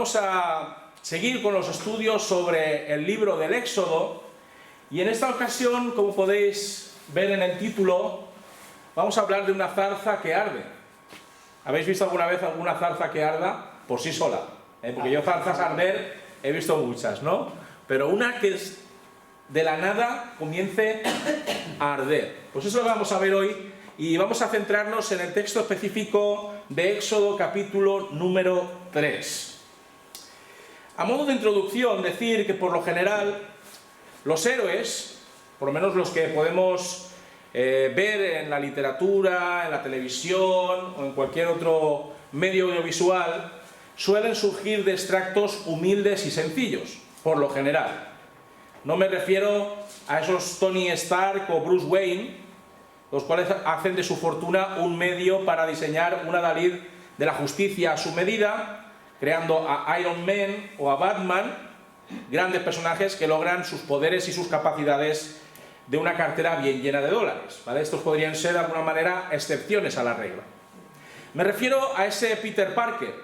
Vamos a seguir con los estudios sobre el libro del Éxodo y en esta ocasión, como podéis ver en el título, vamos a hablar de una zarza que arde. ¿Habéis visto alguna vez alguna zarza que arda por sí sola? Porque yo zarzas arder he visto muchas, ¿no? Pero una que de la nada comience a arder. Pues eso lo vamos a ver hoy y vamos a centrarnos en el texto específico de Éxodo capítulo número 3. A modo de introducción, decir que por lo general los héroes, por lo menos los que podemos ver en la literatura, en la televisión o en cualquier otro medio audiovisual, suelen surgir de extractos humildes y sencillos, por lo general. No me refiero a esos Tony Stark o Bruce Wayne, los cuales hacen de su fortuna un medio para diseñar un adalid de la justicia a su medida, creando a Iron Man o a Batman, grandes personajes que logran sus poderes y sus capacidades de una cartera bien llena de dólares, ¿vale? Estos podrían ser de alguna manera excepciones a la regla. Me refiero a ese Peter Parker,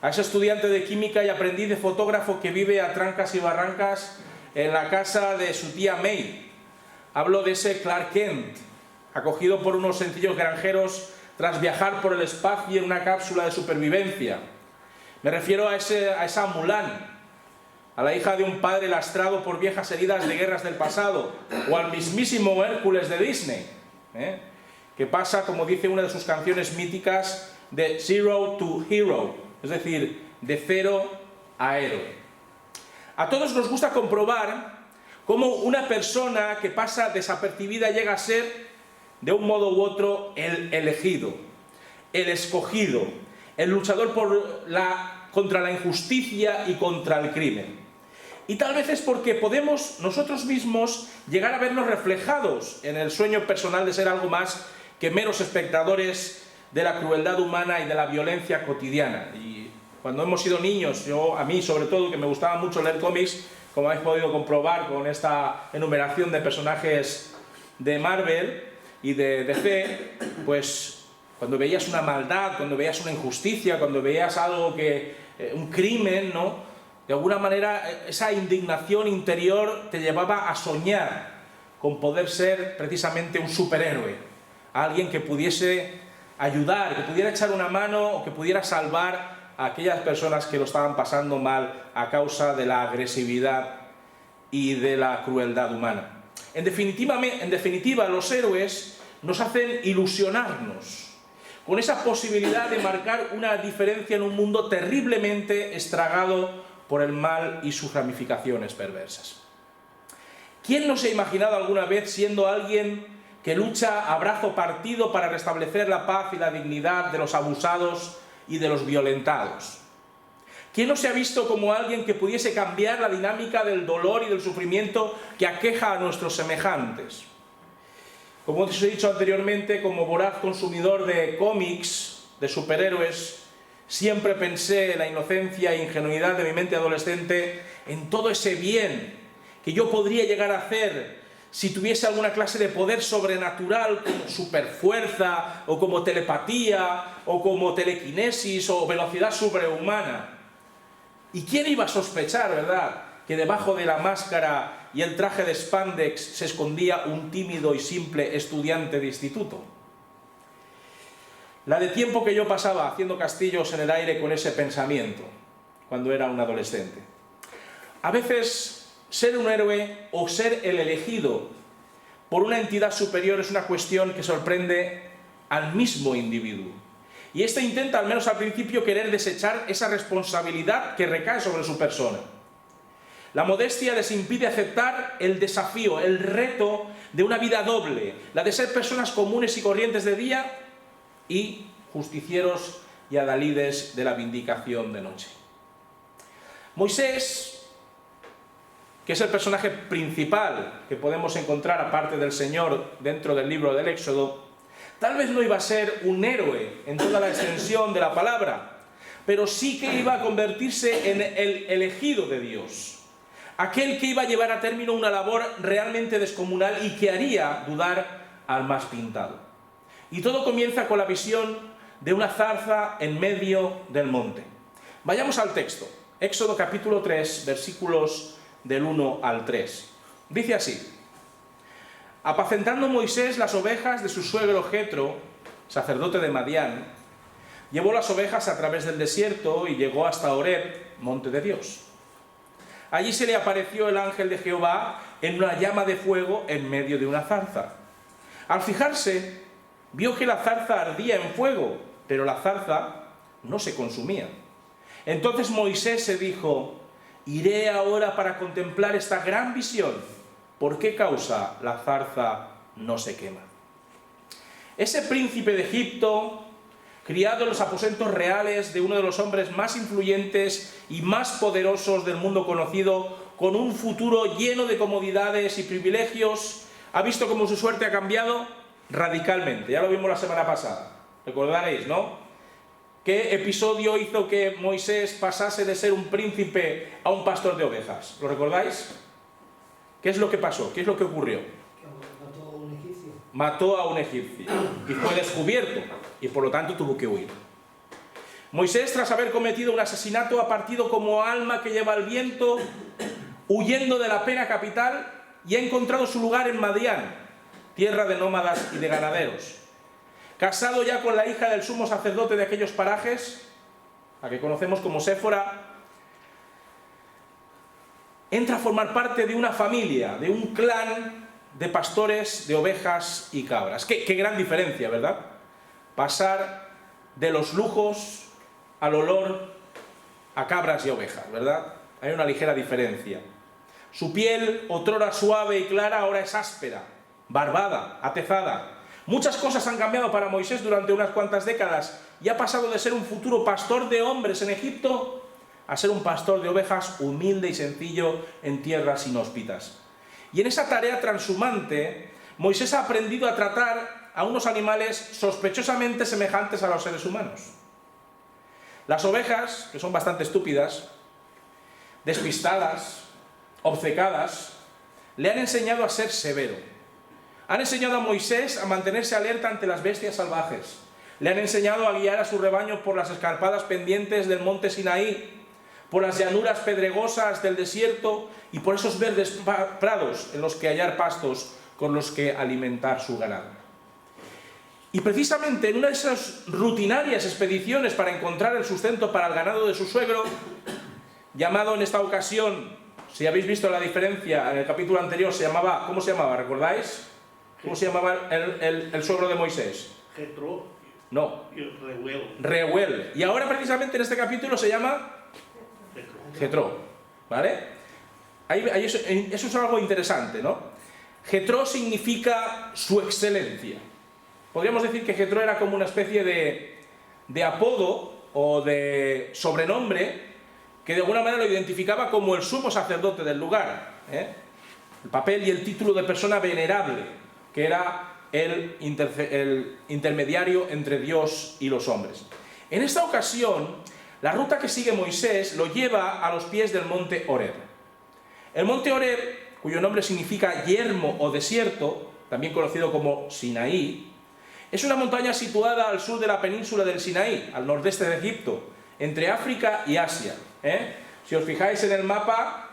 a ese estudiante de química y aprendiz de fotógrafo que vive a trancas y barrancas en la casa de su tía May. Hablo de ese Clark Kent, acogido por unos sencillos granjeros tras viajar por el espacio en una cápsula de supervivencia. Me refiero a esa Mulan, a la hija de un padre lastrado por viejas heridas de guerras del pasado, o al mismísimo Hércules de Disney, que pasa, como dice una de sus canciones míticas, de zero to hero, es decir, de cero a héroe. A todos nos gusta comprobar cómo una persona que pasa desapercibida llega a ser, de un modo u otro, el elegido, el escogido, el luchador contra la injusticia y contra el crimen. Y tal vez es porque podemos nosotros mismos llegar a vernos reflejados en el sueño personal de ser algo más que meros espectadores de la crueldad humana y de la violencia cotidiana. Y cuando hemos sido niños, a mí sobre todo, que me gustaba mucho leer cómics, como habéis podido comprobar con esta enumeración de personajes de Marvel y de DC, pues cuando veías una maldad, cuando veías una injusticia, cuando veías algo un crimen, ¿no? De alguna manera esa indignación interior te llevaba a soñar con poder ser precisamente un superhéroe, alguien que pudiese ayudar, que pudiera echar una mano o que pudiera salvar a aquellas personas que lo estaban pasando mal a causa de la agresividad y de la crueldad humana. En definitiva, los héroes nos hacen ilusionarnos con esa posibilidad de marcar una diferencia en un mundo terriblemente estragado por el mal y sus ramificaciones perversas. ¿Quién no se ha imaginado alguna vez siendo alguien que lucha a brazo partido para restablecer la paz y la dignidad de los abusados y de los violentados? ¿Quién no se ha visto como alguien que pudiese cambiar la dinámica del dolor y del sufrimiento que aqueja a nuestros semejantes? Como os he dicho anteriormente, como voraz consumidor de cómics, de superhéroes, siempre pensé en la inocencia e ingenuidad de mi mente adolescente en todo ese bien que yo podría llegar a hacer si tuviese alguna clase de poder sobrenatural como superfuerza, o como telepatía, o como telequinesis, o velocidad sobrehumana. ¿Y quién iba a sospechar, verdad?, que debajo de la máscara y el traje de spandex se escondía un tímido y simple estudiante de instituto? La de tiempo que yo pasaba haciendo castillos en el aire con ese pensamiento, cuando era un adolescente. A veces, ser un héroe o ser el elegido por una entidad superior es una cuestión que sorprende al mismo individuo. Y éste intenta, al menos al principio, querer desechar esa responsabilidad que recae sobre su persona. La modestia les impide aceptar el desafío, el reto de una vida doble, la de ser personas comunes y corrientes de día y justicieros y adalides de la vindicación de noche. Moisés, que es el personaje principal que podemos encontrar aparte del Señor dentro del libro del Éxodo, tal vez no iba a ser un héroe en toda la extensión de la palabra, pero sí que iba a convertirse en el elegido de Dios. Aquel que iba a llevar a término una labor realmente descomunal y que haría dudar al más pintado. Y todo comienza con la visión de una zarza en medio del monte. Vayamos al texto. Éxodo capítulo 3, versículos del 1 al 3. Dice así: apacentando Moisés las ovejas de su suegro Jetro, sacerdote de Madián, llevó las ovejas a través del desierto y llegó hasta Horeb, monte de Dios. Allí se le apareció el ángel de Jehová en una llama de fuego en medio de una zarza. Al fijarse, vio que la zarza ardía en fuego, pero la zarza no se consumía. Entonces Moisés se dijo: iré ahora para contemplar esta gran visión. ¿Por qué causa la zarza no se quema? Ese príncipe de Egipto, criado en los aposentos reales de uno de los hombres más influyentes y más poderosos del mundo conocido, con un futuro lleno de comodidades y privilegios, ha visto cómo su suerte ha cambiado radicalmente. Ya lo vimos la semana pasada, recordaréis, ¿no? ¿Qué episodio hizo que Moisés pasase de ser un príncipe a un pastor de ovejas? ¿Lo recordáis? ¿Qué es lo que pasó? ¿Qué es lo que ocurrió? Mató a un egipcio. Mató a un egipcio y fue descubierto y por lo tanto tuvo que huir. Moisés, tras haber cometido un asesinato, ha partido como alma que lleva el viento, huyendo de la pena capital, y ha encontrado su lugar en Madián, tierra de nómadas y de ganaderos. Casado ya con la hija del sumo sacerdote de aquellos parajes, a que conocemos como Séfora, entra a formar parte de una familia, de un clan de pastores de ovejas y cabras. Qué gran diferencia, ¿verdad? Pasar de los lujos al olor a cabras y ovejas, ¿verdad? Hay una ligera diferencia. Su piel, otrora suave y clara, ahora es áspera, barbada, atezada. Muchas cosas han cambiado para Moisés durante unas cuantas décadas y ha pasado de ser un futuro pastor de hombres en Egipto a ser un pastor de ovejas humilde y sencillo en tierras inhóspitas. Y en esa tarea transhumante, Moisés ha aprendido a tratar a unos animales sospechosamente semejantes a los seres humanos. Las ovejas, que son bastante estúpidas, despistadas, obcecadas, le han enseñado a ser severo. Han enseñado a Moisés a mantenerse alerta ante las bestias salvajes. Le han enseñado a guiar a su rebaño por las escarpadas pendientes del monte Sinaí, por las llanuras pedregosas del desierto y por esos verdes prados en los que hallar pastos con los que alimentar su ganado. Y precisamente en una de esas rutinarias expediciones para encontrar el sustento para el ganado de su suegro, llamado en esta ocasión, si habéis visto la diferencia en el capítulo anterior, se llamaba, ¿cómo se llamaba? ¿Recordáis? ¿Cómo se llamaba el suegro de Moisés? Jetro. No. Reuel. Reuel. Y ahora precisamente en este capítulo se llama Jetro. ¿Vale? Eso es algo interesante, ¿no? Jetro significa su excelencia. Podríamos decir que Jetro era como una especie de apodo o de sobrenombre que de alguna manera lo identificaba como el sumo sacerdote del lugar, ¿eh? El papel y el título de persona venerable, que era el intermediario entre Dios y los hombres. En esta ocasión, la ruta que sigue Moisés lo lleva a los pies del monte Horeb. El monte Horeb, cuyo nombre significa yermo o desierto, también conocido como Sinaí, es una montaña situada al sur de la península del Sinaí, al nordeste de Egipto, entre África y Asia. Si os fijáis en el mapa,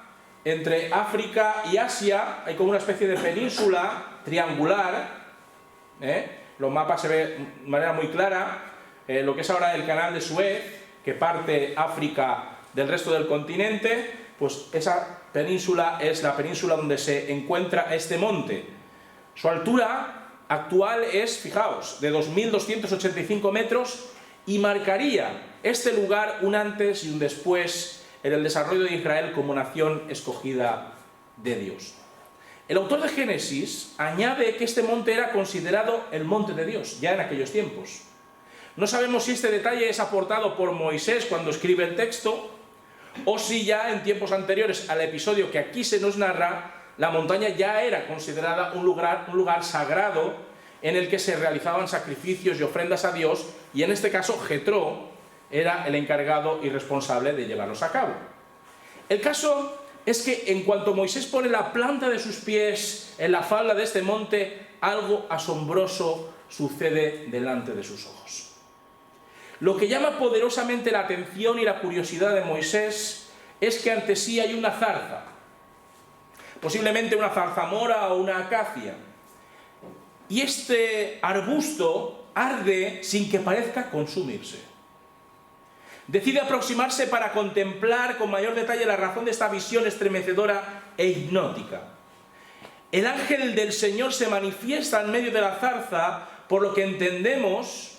entre África y Asia hay como una especie de península triangular. Los mapas se ve de manera muy clara. Lo que es ahora el canal de Suez, que parte África del resto del continente, pues esa península es la península donde se encuentra este monte. Su altura actual es, fijaos, de 2.285 metros y marcaría este lugar un antes y un después en el desarrollo de Israel como nación escogida de Dios. El autor de Génesis añade que este monte era considerado el monte de Dios, ya en aquellos tiempos. No sabemos si este detalle es aportado por Moisés cuando escribe el texto, o si ya en tiempos anteriores al episodio que aquí se nos narra, la montaña ya era considerada un lugar sagrado en el que se realizaban sacrificios y ofrendas a Dios, y en este caso Jetro era el encargado y responsable de llevarlos a cabo. El caso es que en cuanto Moisés pone la planta de sus pies en la falda de este monte, algo asombroso sucede delante de sus ojos. Lo que llama poderosamente la atención y la curiosidad de Moisés es que ante sí hay una zarza, posiblemente una zarzamora o una acacia, y este arbusto arde sin que parezca consumirse. Decide aproximarse para contemplar con mayor detalle la razón de esta visión estremecedora e hipnótica. El ángel del Señor se manifiesta en medio de la zarza, por lo que entendemos,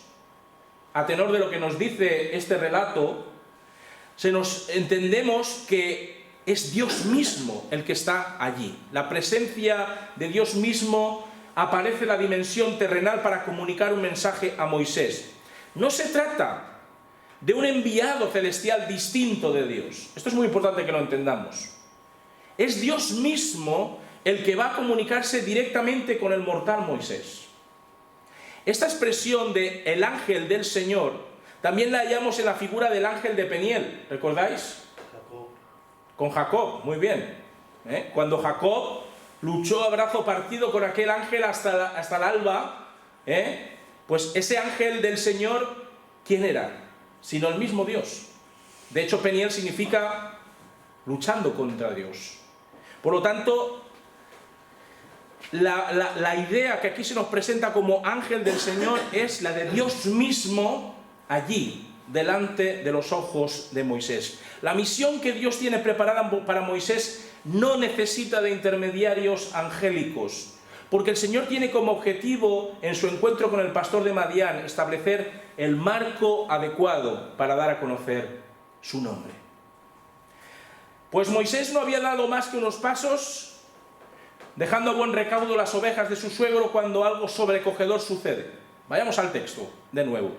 a tenor de lo que nos dice este relato, entendemos que es Dios mismo el que está allí. La presencia de Dios mismo aparece en la dimensión terrenal para comunicar un mensaje a Moisés. No se trata de un enviado celestial distinto de Dios. Esto es muy importante que lo entendamos. Es Dios mismo el que va a comunicarse directamente con el mortal Moisés. Esta expresión de el ángel del Señor también la hallamos en la figura del ángel de Peniel, ¿recordáis? Jacob. Con Jacob, muy bien. Cuando Jacob luchó a brazo partido con aquel ángel hasta el alba, pues ese ángel del Señor, ¿quién era? Sino el mismo Dios. De hecho, Peniel significa luchando contra Dios. Por lo tanto, la idea que aquí se nos presenta como ángel del Señor es la de Dios mismo allí, delante de los ojos de Moisés. La misión que Dios tiene preparada para Moisés no necesita de intermediarios angélicos, porque el Señor tiene como objetivo, en su encuentro con el pastor de Madián, establecer el marco adecuado para dar a conocer su nombre. Pues Moisés no había dado más que unos pasos, dejando a buen recaudo las ovejas de su suegro, cuando algo sobrecogedor sucede. Vayamos al texto, de nuevo.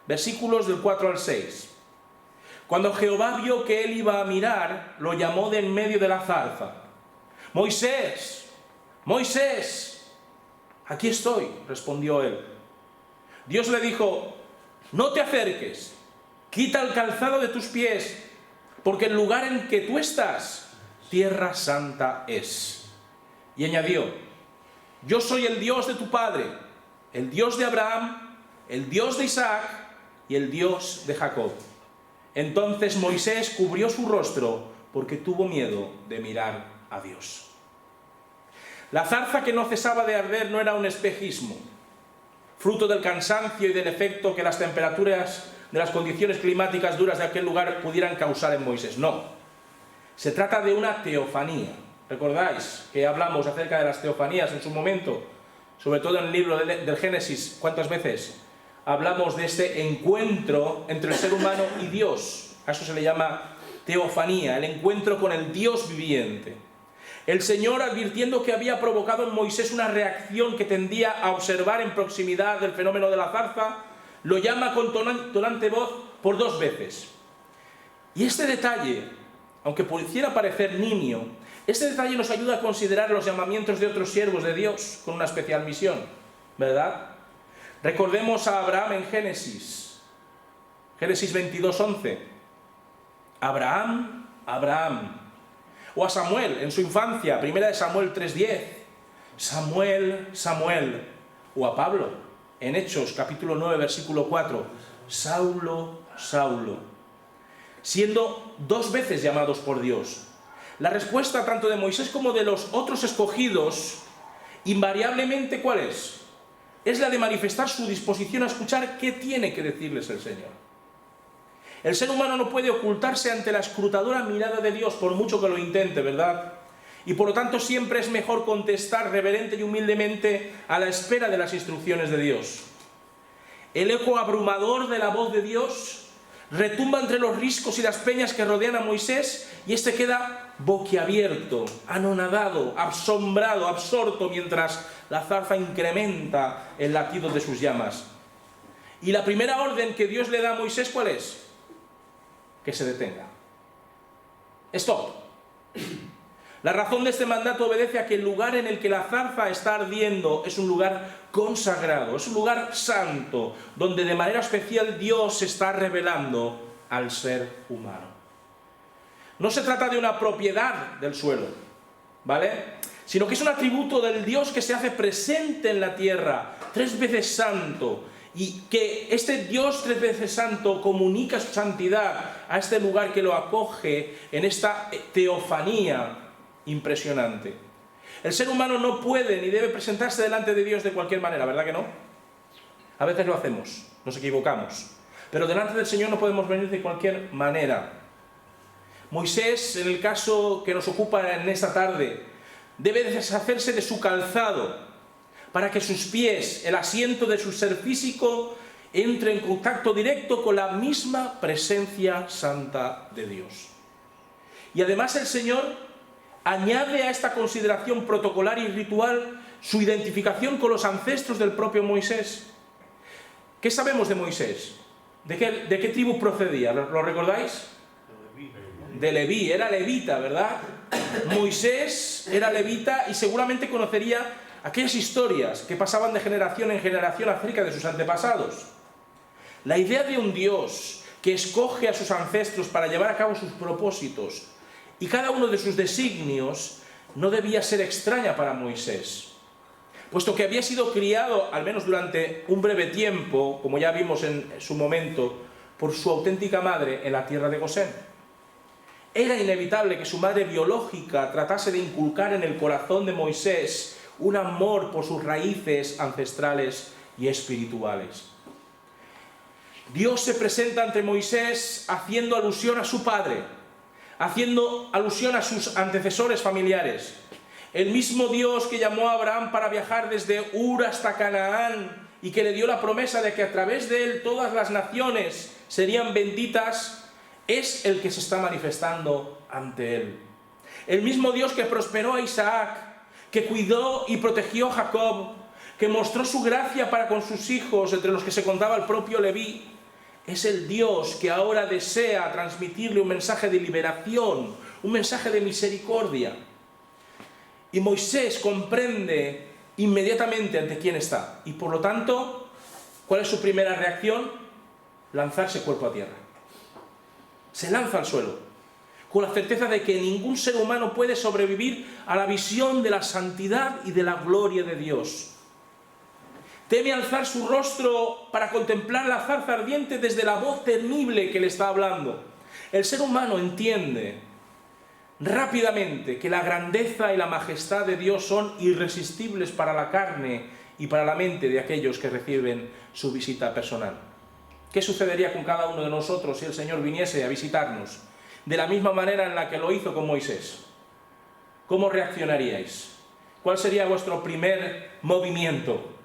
Versículos del 4 al 6. Cuando Jehová vio que él iba a mirar, lo llamó de en medio de la zarza. Moisés, Moisés, aquí estoy, respondió él. Dios le dijo, no te acerques, quita el calzado de tus pies, porque el lugar en que tú estás, tierra santa es. Y añadió, yo soy el Dios de tu padre, el Dios de Abraham, el Dios de Isaac y el Dios de Jacob. Entonces Moisés cubrió su rostro porque tuvo miedo de mirar a Dios. La zarza que no cesaba de arder no era un espejismo, fruto del cansancio y del efecto que las temperaturas de las condiciones climáticas duras de aquel lugar pudieran causar en Moisés. No, se trata de una teofanía. ¿Recordáis que hablamos acerca de las teofanías en su momento? Sobre todo en el libro del Génesis, ¿cuántas veces hablamos de este encuentro entre el ser humano y Dios? A eso se le llama teofanía, el encuentro con el Dios viviente. El Señor, advirtiendo que había provocado en Moisés una reacción que tendía a observar en proximidad del fenómeno de la zarza, lo llama con tonante voz por 2 veces. Y este detalle, aunque pudiera parecer nimio, este detalle nos ayuda a considerar los llamamientos de otros siervos de Dios con una especial misión, ¿verdad? Recordemos a Abraham en Génesis 22:11. Abraham, Abraham. O a Samuel en su infancia, 1 Samuel 3:10. Samuel, Samuel. O a Pablo en Hechos capítulo 9, versículo 4. Saulo, Saulo. Siendo 2 veces llamados por Dios. La respuesta tanto de Moisés como de los otros escogidos, invariablemente, ¿cuál es? Es la de manifestar su disposición a escuchar qué tiene que decirles el Señor. El ser humano no puede ocultarse ante la escrutadora mirada de Dios, por mucho que lo intente, ¿verdad? Y por lo tanto siempre es mejor contestar reverente y humildemente a la espera de las instrucciones de Dios. El eco abrumador de la voz de Dios retumba entre los riscos y las peñas que rodean a Moisés, y este queda boquiabierto, anonadado, asombrado, absorto, mientras la zarza incrementa el latido de sus llamas. Y la primera orden que Dios le da a Moisés, ¿cuál es? Que se detenga. Stop. La razón de este mandato obedece a que el lugar en el que la zarza está ardiendo es un lugar consagrado, es un lugar santo, donde de manera especial Dios se está revelando al ser humano. No se trata de una propiedad del suelo, ¿vale? Sino que es un atributo del Dios que se hace presente en la tierra, 3 veces santo, y que este Dios tres veces santo comunica su santidad a este lugar que lo acoge en esta teofanía impresionante. El ser humano no puede ni debe presentarse delante de Dios de cualquier manera, ¿verdad que no? A veces lo hacemos, nos equivocamos, pero delante del Señor no podemos venir de cualquier manera. Moisés, en el caso que nos ocupa en esta tarde, debe deshacerse de su calzado para que sus pies, el asiento de su ser físico, entre en contacto directo con la misma presencia santa de Dios. Y además el Señor añade a esta consideración protocolar y ritual su identificación con los ancestros del propio Moisés. ¿Qué sabemos de Moisés? ¿De qué tribu procedía? ¿Lo recordáis? De Leví, era levita, ¿verdad? Moisés era levita y seguramente conocería aquellas historias que pasaban de generación en generación acerca de sus antepasados. La idea de un Dios que escoge a sus ancestros para llevar a cabo sus propósitos y cada uno de sus designios no debía ser extraña para Moisés, puesto que había sido criado, al menos durante un breve tiempo, como ya vimos en su momento, por su auténtica madre en la tierra de Gosén. Era inevitable que su madre biológica tratase de inculcar en el corazón de Moisés un amor por sus raíces ancestrales y espirituales. Dios se presenta ante Moisés haciendo alusión a su padre, haciendo alusión a sus antecesores familiares. El mismo Dios que llamó a Abraham para viajar desde Ur hasta Canaán y que le dio la promesa de que a través de él todas las naciones serían benditas, es el que se está manifestando ante él. El mismo Dios que prosperó a Isaac, que cuidó y protegió a Jacob, que mostró su gracia para con sus hijos, entre los que se contaba el propio Leví, es el Dios que ahora desea transmitirle un mensaje de liberación, un mensaje de misericordia. Y Moisés comprende inmediatamente ante quién está. Y por lo tanto, ¿cuál es su primera reacción? Lanzarse cuerpo a tierra. Se lanza al suelo, con la certeza de que ningún ser humano puede sobrevivir a la visión de la santidad y de la gloria de Dios. Teme alzar su rostro para contemplar la zarza ardiente desde la voz temible que le está hablando. El ser humano entiende rápidamente que la grandeza y la majestad de Dios son irresistibles para la carne y para la mente de aquellos que reciben su visita personal. ¿Qué sucedería con cada uno de nosotros si el Señor viniese a visitarnos de la misma manera en la que lo hizo con Moisés? ¿Cómo reaccionaríais? ¿Cuál sería vuestro primer movimiento?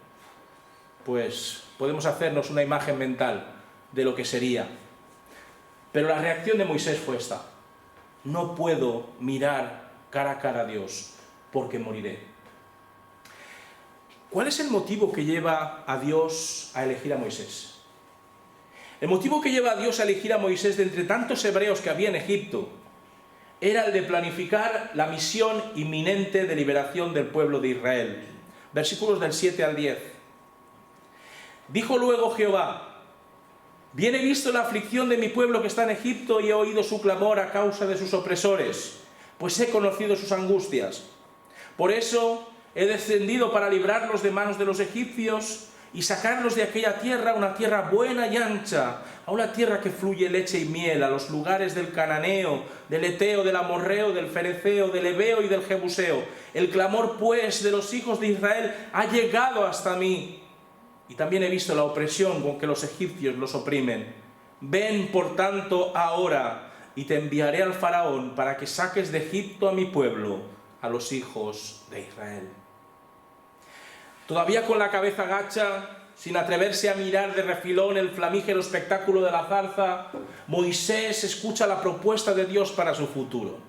Pues podemos hacernos una imagen mental de lo que sería. Pero la reacción de Moisés fue esta: no puedo mirar cara a cara a Dios porque moriré. ¿Cuál es el motivo que lleva a Dios a elegir a Moisés? El motivo que lleva a Dios a elegir a Moisés de entre tantos hebreos que había en Egipto era el de planificar la misión inminente de liberación del pueblo de Israel. Versículos del 7 al 10. Dijo luego Jehová: bien he visto la aflicción de mi pueblo que está en Egipto y he oído su clamor a causa de sus opresores, pues he conocido sus angustias. Por eso he descendido para librarlos de manos de los egipcios y sacarlos de aquella tierra, una tierra buena y ancha, a una tierra que fluye leche y miel, a los lugares del cananeo, del eteo, del amorreo, del fereceo, del heveo y del jebuseo. El clamor, pues, de los hijos de Israel ha llegado hasta mí. Y también he visto la opresión con que los egipcios los oprimen. Ven, por tanto, ahora, y te enviaré al faraón para que saques de Egipto a mi pueblo, a los hijos de Israel. Todavía con la cabeza gacha, sin atreverse a mirar de refilón el flamígero espectáculo de la zarza, Moisés escucha la propuesta de Dios para su futuro.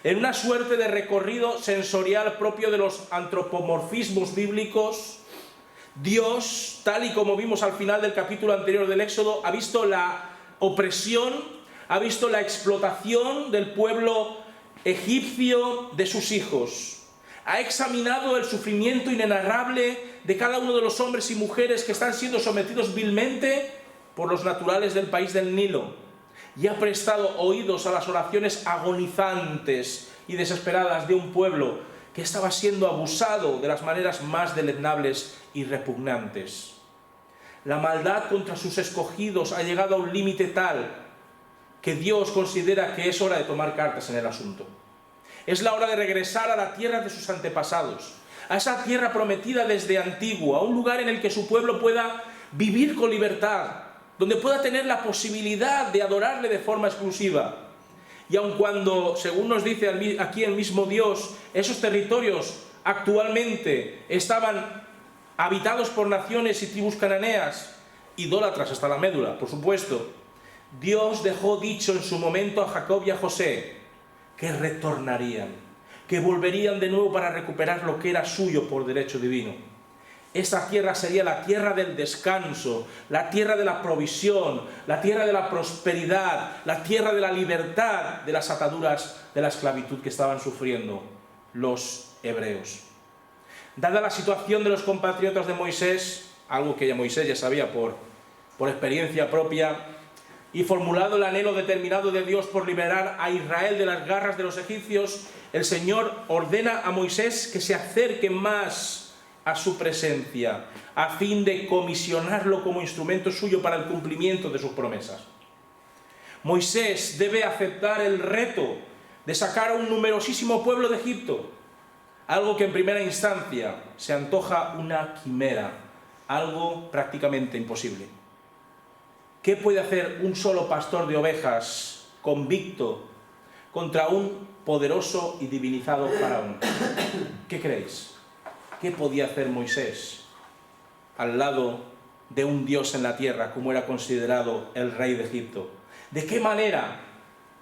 En una suerte de recorrido sensorial propio de los antropomorfismos bíblicos, Dios, tal y como vimos al final del capítulo anterior del Éxodo, ha visto la opresión, ha visto la explotación del pueblo egipcio de sus hijos. Ha examinado el sufrimiento inenarrable de cada uno de los hombres y mujeres que están siendo sometidos vilmente por los naturales del país del Nilo. Y ha prestado oídos a las oraciones agonizantes y desesperadas de un pueblo que estaba siendo abusado de las maneras más deleznables y repugnantes. La maldad contra sus escogidos ha llegado a un límite tal que Dios considera que es hora de tomar cartas en el asunto. Es la hora de regresar a la tierra de sus antepasados, a esa tierra prometida desde antiguo, a un lugar en el que su pueblo pueda vivir con libertad, donde pueda tener la posibilidad de adorarle de forma exclusiva. Y aun cuando, según nos dice aquí el mismo Dios, esos territorios actualmente estaban habitados por naciones y tribus cananeas, idólatras hasta la médula, por supuesto, Dios dejó dicho en su momento a Jacob y a José que retornarían, que volverían de nuevo para recuperar lo que era suyo por derecho divino. Esta tierra sería la tierra del descanso, la tierra de la provisión, la tierra de la prosperidad, la tierra de la libertad de las ataduras de la esclavitud que estaban sufriendo los hebreos. Dada la situación de los compatriotas de Moisés, algo que ya Moisés ya sabía por experiencia propia, y formulado el anhelo determinado de Dios por liberar a Israel de las garras de los egipcios, el Señor ordena a Moisés que se acerque más a su presencia, a fin de comisionarlo como instrumento suyo para el cumplimiento de sus promesas. Moisés debe aceptar el reto de sacar a un numerosísimo pueblo de Egipto, algo que en primera instancia se antoja una quimera, algo prácticamente imposible. ¿Qué puede hacer un solo pastor de ovejas convicto contra un poderoso y divinizado faraón? ¿Qué creéis? ¿Qué podía hacer Moisés al lado de un Dios en la tierra, como era considerado el rey de Egipto? ¿De qué manera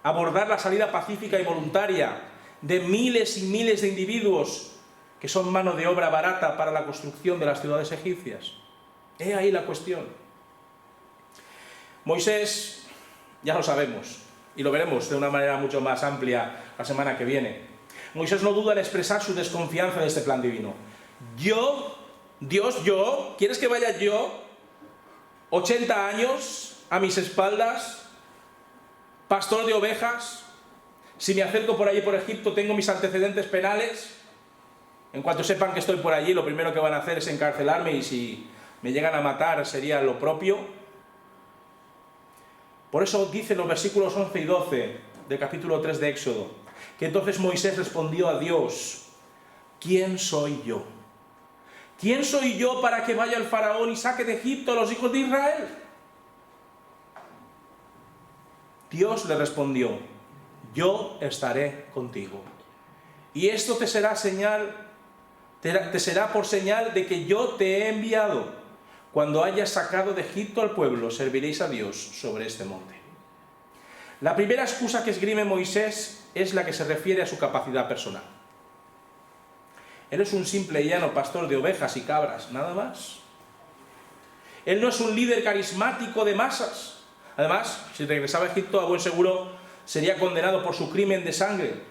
abordar la salida pacífica y voluntaria de miles y miles de individuos que son mano de obra barata para la construcción de las ciudades egipcias? He ahí la cuestión. Moisés, ya lo sabemos, y lo veremos de una manera mucho más amplia la semana que viene. Moisés no duda en expresar su desconfianza de este plan divino. Dios, ¿quieres que vaya yo, 80 años a mis espaldas, pastor de ovejas? Si me acerco por allí por Egipto, tengo mis antecedentes penales. En cuanto sepan que estoy por allí, lo primero que van a hacer es encarcelarme, y si me llegan a matar sería lo propio. Por eso dicen los versículos 11 y 12 del capítulo 3 de Éxodo, que entonces Moisés respondió a Dios: ¿quién soy yo? ¿Quién soy yo para que vaya el faraón y saque de Egipto a los hijos de Israel? Dios le respondió: yo estaré contigo. Y esto te será por señal de que yo te he enviado. Cuando hayas sacado de Egipto al pueblo, serviréis a Dios sobre este monte. La primera excusa que esgrime Moisés es la que se refiere a su capacidad personal. Él es un simple y llano pastor de ovejas y cabras, nada más. Él no es un líder carismático de masas. Además, si regresaba a Egipto, a buen seguro sería condenado por su crimen de sangre.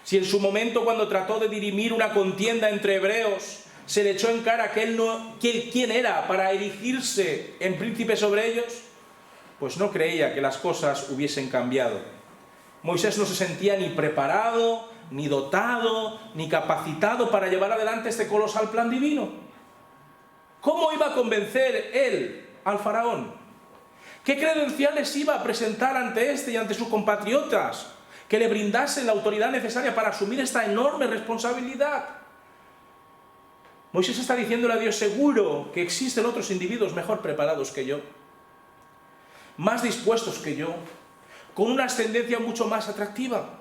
Si en su momento, cuando trató de dirimir una contienda entre hebreos, se le echó en cara quién era para erigirse en príncipe sobre ellos, pues no creía que las cosas hubiesen cambiado. Moisés no se sentía ni preparado, ni dotado, ni capacitado para llevar adelante este colosal plan divino. ¿Cómo iba a convencer él al faraón? ¿Qué credenciales iba a presentar ante este y ante sus compatriotas que le brindasen la autoridad necesaria para asumir esta enorme responsabilidad? Moisés está diciéndole a Dios: seguro que existen otros individuos mejor preparados que yo, más dispuestos que yo, con una ascendencia mucho más atractiva.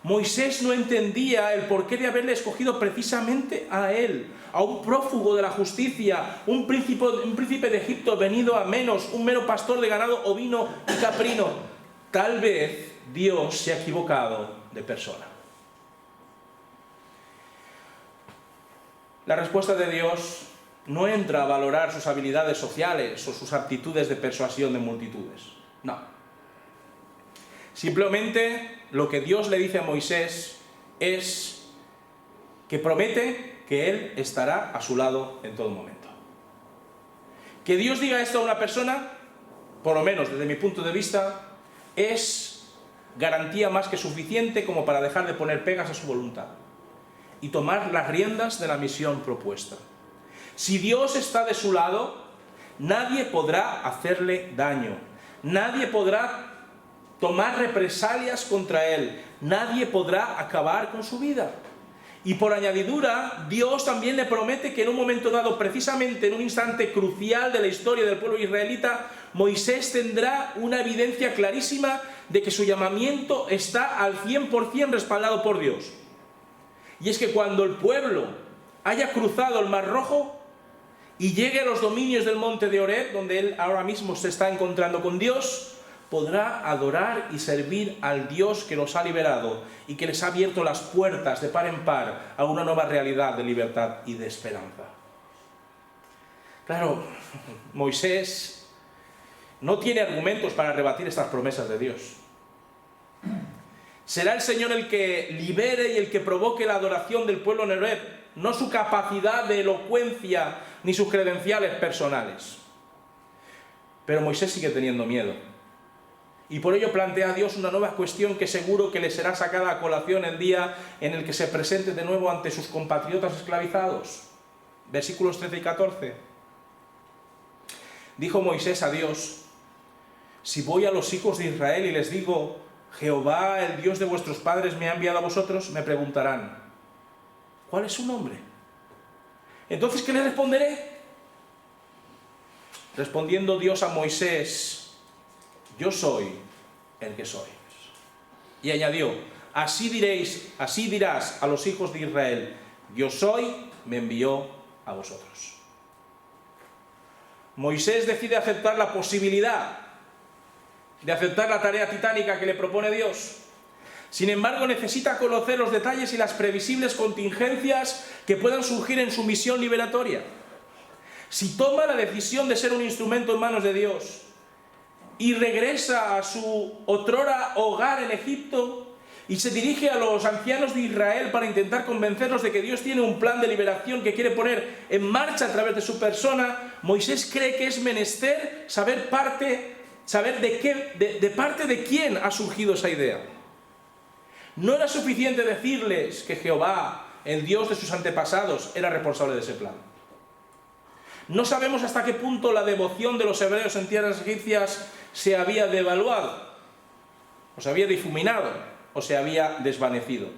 Moisés no entendía el porqué de haberle escogido precisamente a él, a un prófugo de la justicia, un príncipe de Egipto venido a menos, un mero pastor de ganado ovino y caprino. Tal vez Dios se ha equivocado de persona. La respuesta de Dios no entra a valorar sus habilidades sociales o sus aptitudes de persuasión de multitudes. No. Simplemente lo que Dios le dice a Moisés es que promete que Él estará a su lado en todo momento. Que Dios diga esto a una persona, por lo menos desde mi punto de vista, es garantía más que suficiente como para dejar de poner pegas a su voluntad y tomar las riendas de la misión propuesta. Si Dios está de su lado, Nadie podrá hacerle daño. Nadie podrá tomar represalias contra él. Nadie podrá acabar con su vida. Y por añadidura, Dios también le promete que en un momento dado, precisamente en un instante crucial de la historia del pueblo israelita, Moisés tendrá una evidencia clarísima de que su llamamiento está al 100% respaldado por Dios. Y es que cuando el pueblo haya cruzado el Mar Rojo y llegue a los dominios del monte de Horeb, donde él ahora mismo se está encontrando con Dios, podrá adorar y servir al Dios que los ha liberado y que les ha abierto las puertas de par en par a una nueva realidad de libertad y de esperanza. Claro, Moisés no tiene argumentos para rebatir estas promesas de Dios. Será el Señor el que libere y el que provoque la adoración del pueblo en Horeb, no su capacidad de elocuencia ni sus credenciales personales. Pero Moisés sigue teniendo miedo. Y por ello plantea a Dios una nueva cuestión que seguro que le será sacada a colación el día en el que se presente de nuevo ante sus compatriotas esclavizados. Versículos 13 y 14. Dijo Moisés a Dios: si voy a los hijos de Israel y les digo, Jehová, el Dios de vuestros padres, me ha enviado a vosotros, me preguntarán, ¿cuál es su nombre? Entonces, ¿qué les responderé? Respondiendo Dios a Moisés: yo soy el que soy. Y añadió: así dirás a los hijos de Israel, yo soy, me envió a vosotros. Moisés decide aceptar la posibilidad de aceptar la tarea titánica que le propone Dios. Sin embargo, necesita conocer los detalles y las previsibles contingencias que puedan surgir en su misión liberatoria. Si toma la decisión de ser un instrumento en manos de Dios y regresa a su otrora hogar en Egipto y se dirige a los ancianos de Israel para intentar convencerlos de que Dios tiene un plan de liberación que quiere poner en marcha a través de su persona, Moisés cree que es menester saber de parte de quién ha surgido esa idea. No era suficiente decirles que Jehová, el Dios de sus antepasados, era responsable de ese plan. No sabemos hasta qué punto la devoción de los hebreos en tierras egipcias se había devaluado, o se había difuminado, o se había desvanecido.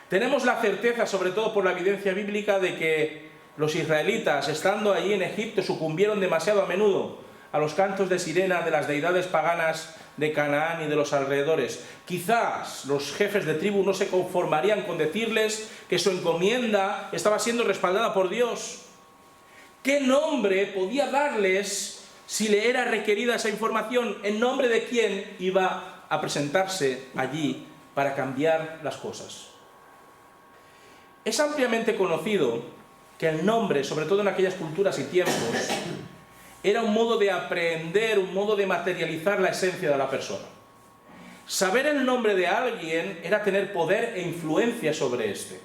Tenemos la certeza, sobre todo por la evidencia bíblica, de que los israelitas, estando allí en Egipto, sucumbieron demasiado a menudo a los cantos de sirena de las deidades paganas de Canaán y de los alrededores. Quizás los jefes de tribu no se conformarían con decirles que su encomienda estaba siendo respaldada por Dios. ¿Qué nombre podía darles si le era requerida esa información? ¿En nombre de quién iba a presentarse allí para cambiar las cosas? Es ampliamente conocido que el nombre, sobre todo en aquellas culturas y tiempos, era un modo de aprehender, un modo de materializar la esencia de la persona. Saber el nombre de alguien era tener poder e influencia sobre éste.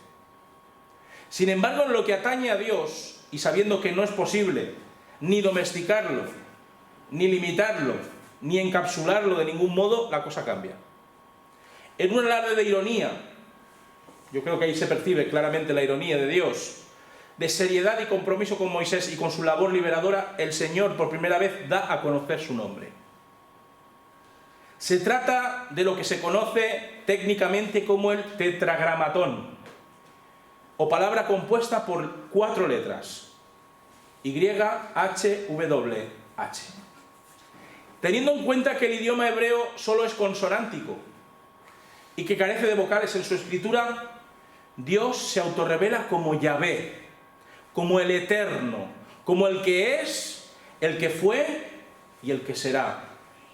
Sin embargo, en lo que atañe a Dios, y sabiendo que no es posible ni domesticarlo, ni limitarlo, ni encapsularlo de ningún modo, la cosa cambia. En un alarde de ironía, yo creo que ahí se percibe claramente la ironía de Dios, de seriedad y compromiso con Moisés y con su labor liberadora, el Señor por primera vez da a conocer su nombre. Se trata de lo que se conoce técnicamente como el tetragramatón, o palabra compuesta por 4 letras, Y, H, W, H. Teniendo en cuenta que el idioma hebreo solo es consonántico y que carece de vocales en su escritura, Dios se autorrevela como Yahvé, como el Eterno, como el que es, el que fue y el que será.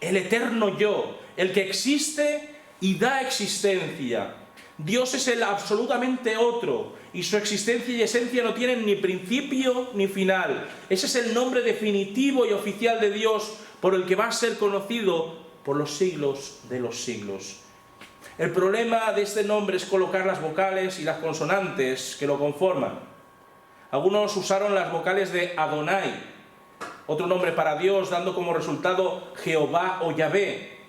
El eterno yo, el que existe y da existencia. Dios es el absolutamente otro y su existencia y esencia no tienen ni principio ni final. Ese es el nombre definitivo y oficial de Dios por el que va a ser conocido por los siglos de los siglos. El problema de este nombre es colocar las vocales y las consonantes que lo conforman. Algunos usaron las vocales de Adonai, otro nombre para Dios, dando como resultado Jehová o Yahvé.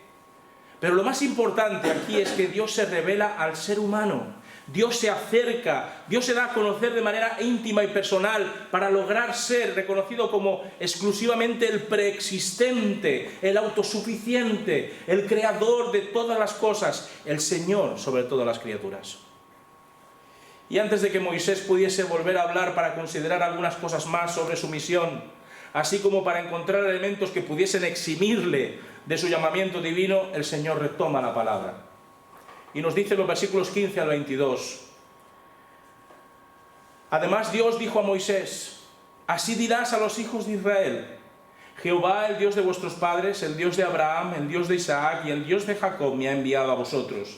Pero lo más importante aquí es que Dios se revela al ser humano, Dios se acerca, Dios se da a conocer de manera íntima y personal para lograr ser reconocido como exclusivamente el preexistente, el autosuficiente, el creador de todas las cosas, el Señor sobre todas las criaturas. Y antes de que Moisés pudiese volver a hablar para considerar algunas cosas más sobre su misión, así como para encontrar elementos que pudiesen eximirle de su llamamiento divino, el Señor retoma la palabra. Y nos dice en los versículos 15 al 22. Además Dios dijo a Moisés: así dirás a los hijos de Israel: Jehová, el Dios de vuestros padres, el Dios de Abraham, el Dios de Isaac y el Dios de Jacob me ha enviado a vosotros.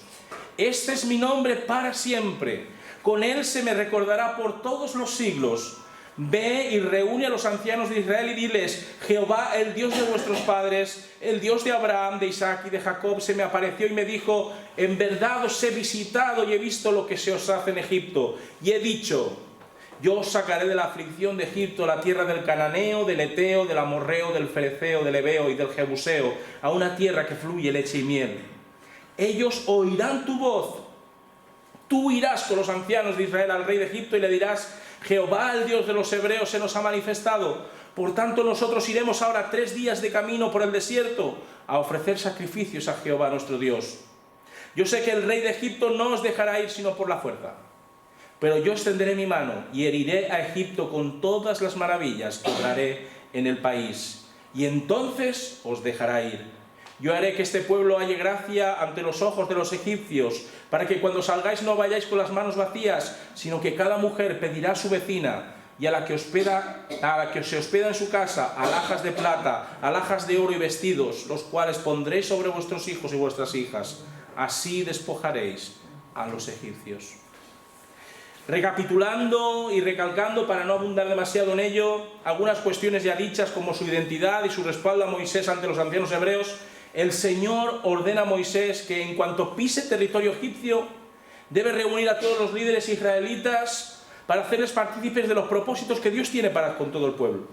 Este es mi nombre para siempre. Con él se me recordará por todos los siglos. Ve y reúne a los ancianos de Israel y diles: Jehová, el Dios de vuestros padres, el Dios de Abraham, de Isaac y de Jacob, se me apareció y me dijo: en verdad os he visitado y he visto lo que se os hace en Egipto. Y he dicho: yo os sacaré de la aflicción de Egipto, la tierra del cananeo, del eteo, del amorreo, del fereceo, del heveo y del jebuseo, a una tierra que fluye leche y miel. Ellos oirán tu voz. Tú irás con los ancianos de Israel al rey de Egipto y le dirás: Jehová, el Dios de los hebreos, se nos ha manifestado. Por tanto, nosotros iremos ahora 3 días de camino por el desierto a ofrecer sacrificios a Jehová nuestro Dios. Yo sé que el rey de Egipto no os dejará ir sino por la fuerza. Pero yo extenderé mi mano y heriré a Egipto con todas las maravillas que obraré en el país. Y entonces os dejará ir. Yo haré que este pueblo halle gracia ante los ojos de los egipcios, para que cuando salgáis no vayáis con las manos vacías, sino que cada mujer pedirá a su vecina y a la que se hospeda en su casa alhajas de plata, alhajas de oro y vestidos, los cuales pondréis sobre vuestros hijos y vuestras hijas. Así despojaréis a los egipcios. Recapitulando y recalcando, para no abundar demasiado en ello, algunas cuestiones ya dichas como su identidad y su respaldo a Moisés ante los ancianos hebreos, el Señor ordena a Moisés que en cuanto pise territorio egipcio, debe reunir a todos los líderes israelitas para hacerles partícipes de los propósitos que Dios tiene para con todo el pueblo.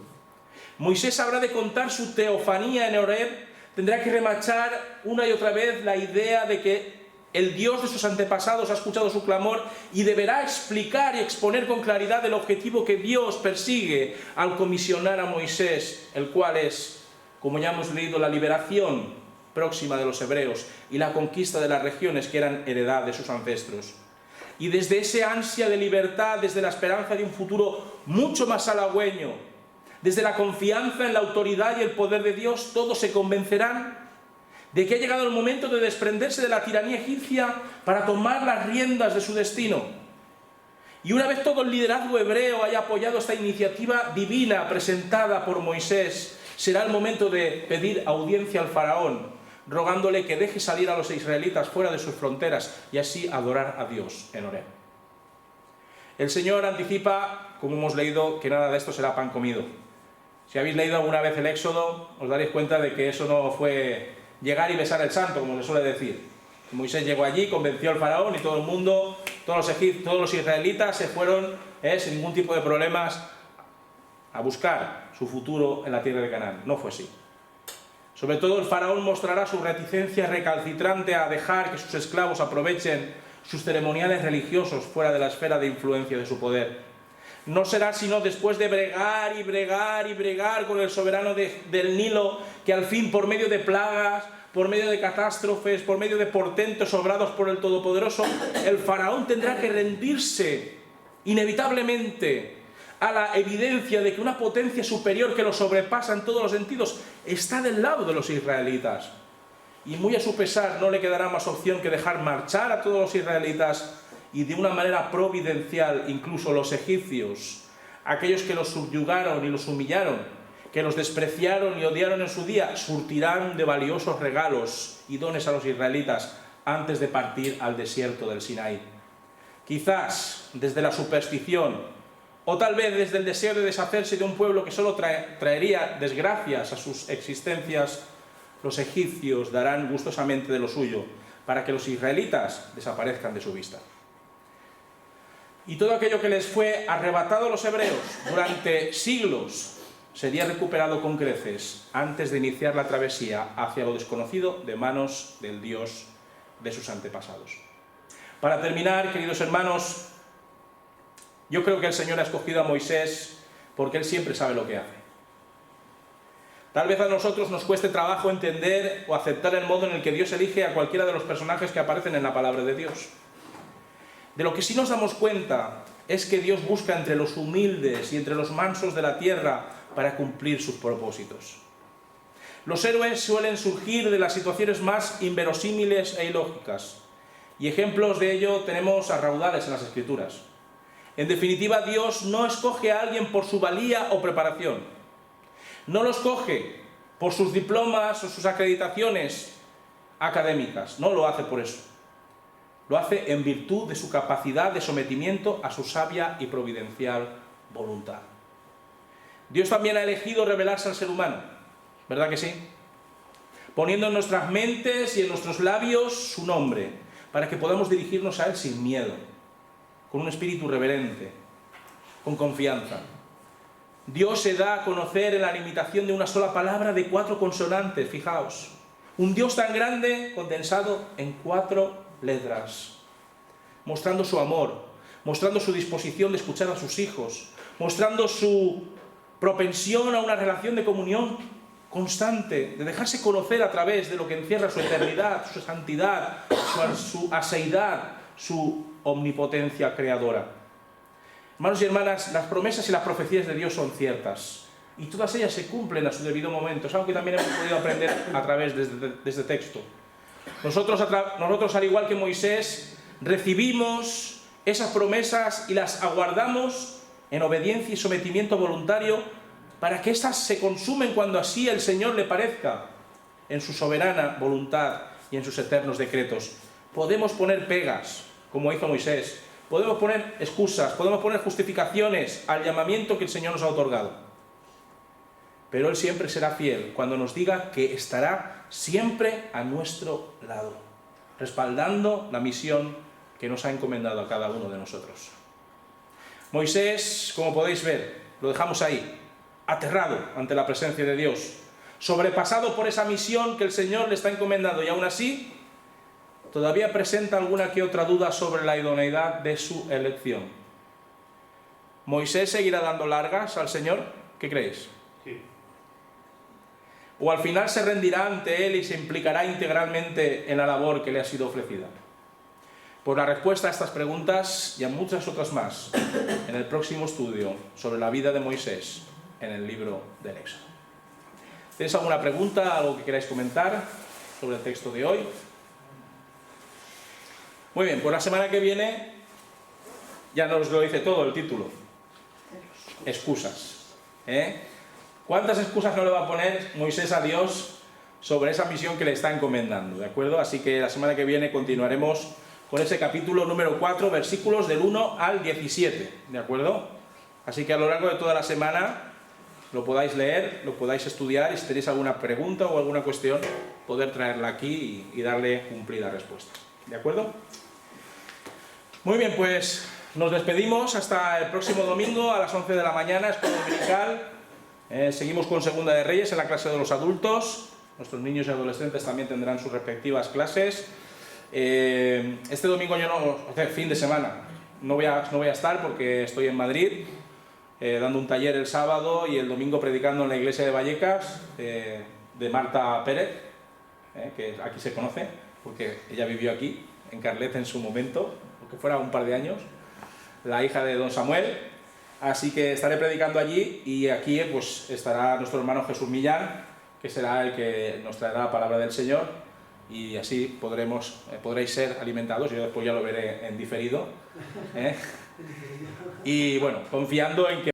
Moisés habrá de contar su teofanía en Horeb, tendrá que remachar una y otra vez la idea de que el Dios de sus antepasados ha escuchado su clamor y deberá explicar y exponer con claridad el objetivo que Dios persigue al comisionar a Moisés, el cual es, como ya hemos leído, la liberación próxima de los hebreos y la conquista de las regiones que eran heredad de sus ancestros. Y desde ese ansia de libertad, desde la esperanza de un futuro mucho más halagüeño, desde la confianza en la autoridad y el poder de Dios, todos se convencerán de que ha llegado el momento de desprenderse de la tiranía egipcia para tomar las riendas de su destino. Y una vez todo el liderazgo hebreo haya apoyado esta iniciativa divina presentada por Moisés, será el momento de pedir audiencia al faraón, rogándole que deje salir a los israelitas fuera de sus fronteras y así adorar a Dios en Horeb. El Señor anticipa, como hemos leído, que nada de esto será pan comido. Si habéis leído alguna vez el Éxodo, os daréis cuenta de que eso no fue llegar y besar el santo, como se suele decir. Moisés llegó allí, convenció al faraón y todo el mundo, todos los israelitas se fueron sin ningún tipo de problemas a buscar su futuro en la tierra de Canaán. No fue así. Sobre todo el faraón mostrará su reticencia recalcitrante a dejar que sus esclavos aprovechen sus ceremoniales religiosos fuera de la esfera de influencia de su poder. No será sino después de bregar y bregar y bregar con el soberano del Nilo que al fin, por medio de plagas, por medio de catástrofes, por medio de portentos obrados por el Todopoderoso, el faraón tendrá que rendirse inevitablemente a la evidencia de que una potencia superior que lo sobrepasa en todos los sentidos está del lado de los israelitas. Y muy a su pesar no le quedará más opción que dejar marchar a todos los israelitas y de una manera providencial incluso los egipcios, aquellos que los subyugaron y los humillaron, que los despreciaron y odiaron en su día, surtirán de valiosos regalos y dones a los israelitas antes de partir al desierto del Sinaí. Quizás desde la superstición o tal vez desde el deseo de deshacerse de un pueblo que solo traería desgracias a sus existencias, los egipcios darán gustosamente de lo suyo para que los israelitas desaparezcan de su vista. Y todo aquello que les fue arrebatado a los hebreos durante siglos sería recuperado con creces antes de iniciar la travesía hacia lo desconocido de manos del Dios de sus antepasados. Para terminar, queridos hermanos, yo creo que el Señor ha escogido a Moisés porque Él siempre sabe lo que hace. Tal vez a nosotros nos cueste trabajo entender o aceptar el modo en el que Dios elige a cualquiera de los personajes que aparecen en la palabra de Dios. De lo que sí nos damos cuenta es que Dios busca entre los humildes y entre los mansos de la tierra para cumplir sus propósitos. Los héroes suelen surgir de las situaciones más inverosímiles e ilógicas, y ejemplos de ello tenemos a raudales en las Escrituras. En definitiva, Dios no escoge a alguien por su valía o preparación. No lo escoge por sus diplomas o sus acreditaciones académicas, no lo hace por eso. Lo hace en virtud de su capacidad de sometimiento a su sabia y providencial voluntad. Dios también ha elegido revelarse al ser humano, ¿verdad que sí? Poniendo en nuestras mentes y en nuestros labios su nombre, para que podamos dirigirnos a Él sin miedo, con un espíritu reverente, con confianza. Dios se da a conocer en la limitación de una sola palabra de 4 consonantes, fijaos. Un Dios tan grande condensado en 4 letras, mostrando su amor, mostrando su disposición de escuchar a sus hijos, mostrando su propensión a una relación de comunión constante, de dejarse conocer a través de lo que encierra su eternidad, su santidad, su aseidad, su omnipotencia creadora. Hermanos y hermanas, las promesas y las profecías de Dios son ciertas, y todas ellas se cumplen a su debido momento. Es algo que también hemos podido aprender a través de este texto. Nosotros, al igual que Moisés, recibimos esas promesas y las aguardamos en obediencia y sometimiento voluntario para que éstas se consumen cuando así el Señor le parezca, en su soberana voluntad y en sus eternos decretos. Podemos poner pegas, como hizo Moisés, podemos poner excusas, podemos poner justificaciones al llamamiento que el Señor nos ha otorgado. Pero Él siempre será fiel cuando nos diga que estará siempre a nuestro lado, respaldando la misión que nos ha encomendado a cada uno de nosotros. Moisés, como podéis ver, lo dejamos ahí, aterrado ante la presencia de Dios, sobrepasado por esa misión que el Señor le está encomendando, y aún así todavía presenta alguna que otra duda sobre la idoneidad de su elección. ¿Moisés seguirá dando largas al Señor? ¿Qué creéis? Sí. ¿O al final se rendirá ante Él y se implicará integralmente en la labor que le ha sido ofrecida? Pues la respuesta a estas preguntas y a muchas otras más en el próximo estudio sobre la vida de Moisés en el libro del Éxodo. ¿Tenéis alguna pregunta, algo que queráis comentar sobre el texto de hoy? Muy bien, pues la semana que viene ya nos lo dice todo el título. Excusas. ¿Cuántas excusas no le va a poner Moisés a Dios sobre esa misión que le está encomendando? ¿De acuerdo? Así que la semana que viene continuaremos con ese capítulo número 4, versículos del 1 al 17. ¿De acuerdo? Así que a lo largo de toda la semana lo podáis leer, lo podáis estudiar, y si tenéis alguna pregunta o alguna cuestión, poder traerla aquí y darle cumplida respuesta. ¿De acuerdo? Muy bien, pues nos despedimos hasta el próximo domingo a las 11 de la mañana, escuela dominical. Seguimos con Segunda de Reyes en la clase de los adultos. Nuestros niños y adolescentes también tendrán sus respectivas clases. Este domingo yo no, fin de semana, no voy a estar porque estoy en Madrid dando un taller el sábado y el domingo predicando en la iglesia de Vallecas de Marta Pérez, que aquí se conoce porque ella vivió aquí en Carlet en su momento, aunque fuera un par de años, la hija de don Samuel. Así que estaré predicando allí, y aquí pues estará nuestro hermano Jesús Millán, que será el que nos traerá la palabra del Señor, y así podréis ser alimentados. Yo después ya lo veré en diferido. Y bueno, confiando en que